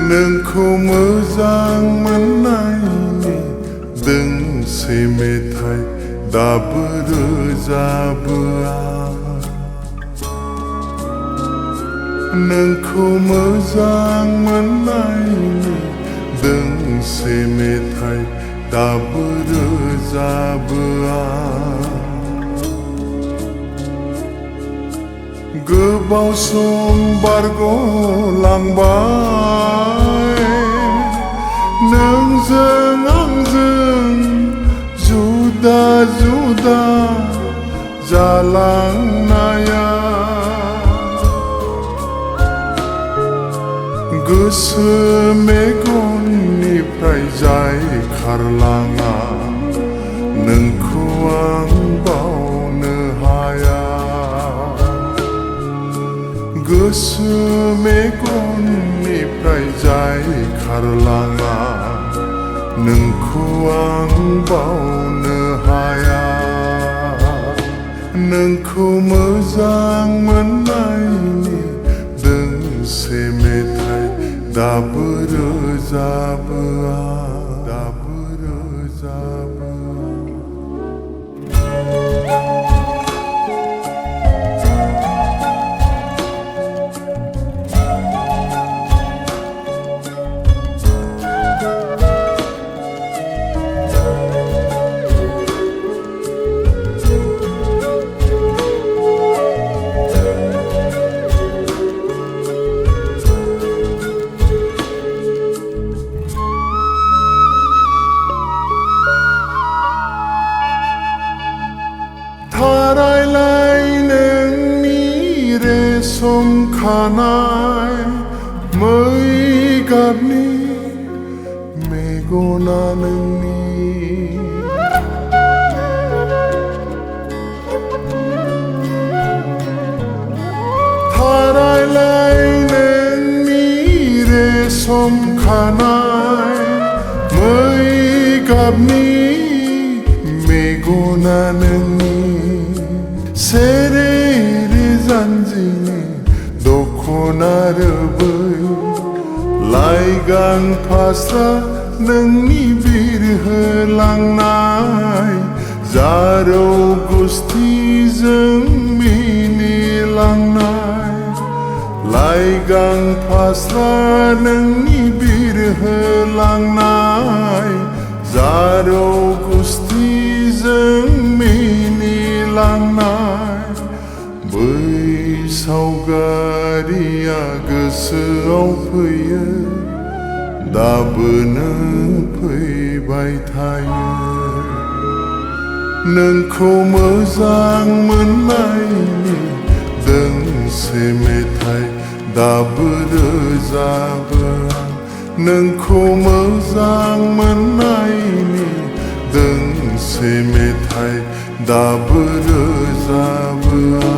नोंखौ मोजां मोननायनि दोंसे मेथाइ दाबो रोजाबो आं। नोंखौ मोजां मोननायनि दोंसे मेथाइ दाबो रोजाबो आं। गोबाव सम बारग'लांबाय नोंजों आंजों जुदा जुदा जालांनाया। गोसो मेगननिफ्राय जाय खारलाङा नोंखौ आं बावनो हाया। गोसो मेगननिफ्राय जाय खारलाङा नोंखौ आं बावनो हाया। नोंखौ मोजां मोननायनि दोंसे मेथाइ दाबो रोजाबो आं। दाबो रोजाबो थारायलाय नोंनि रेसम खानाय मै गाबनि मेगना नोंनि। थारायलाय नोंनि रेसम खानाय मै गाबनि मेगना नोंनि। सेरे रे जानजिनि दखना रोबै लाइगां फास्रा नोंनि बिरहोलांनाय जारौ गुस्थिजों मिनिलांनाय। लाइगां फास्रा नोंनि बिरहोलांनाय जारौ गुस्थिजों मिनिलांनाय। बै सावगारिया गोसोआव फैयो दाबोनो फैबाय थायो। नोंखौ मोजां मोननायनि दोंसे मेथाइ दाबो रोजाबो आं। नोंखौ मोजां मोननायनि दोंसे मेथाइ दाबो रोजाबो आं।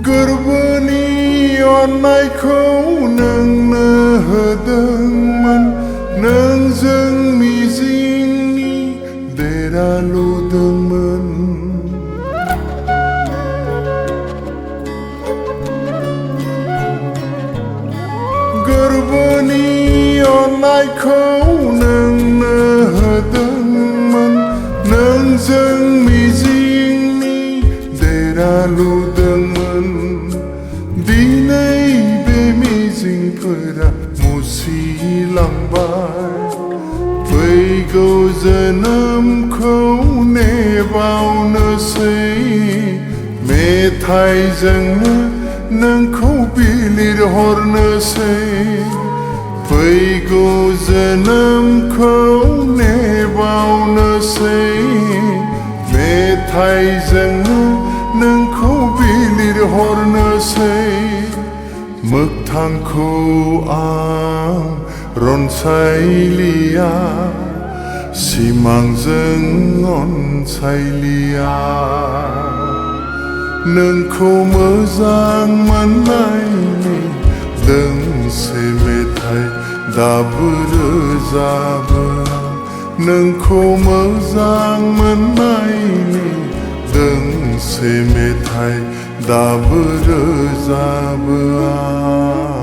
गोरबोनि अननायखौ नोंनो होदोंमोन नोंजों मिजिंनि देरा लुदोंमोन। गोरबोनि अननायखौ नोंनो होदोंमोन नोंजों मिजिंनि देरा लुदोंमोन। दिनै बे मिजिंफोरा मुसिलांबाय फैगौ जोनोमखौ नेबावनोसै मेथाइ मेथाइजोंनो नोंखौ बिलिरहरनोसै फैगौ जोनोमखौ नेबावनोसै मेथाइजोंनो नोंखौ बिलिरहरनोसै मोगथांखौ आं रनसायलिया सिमांजों अनसायलिया नोंखौ मोजां मोननायनि दोंसे मेथाइ दाबो रोजाबो नोंखौ मोजां मोननायनि दोंसे मेथाइ दाबो रोजाबो आं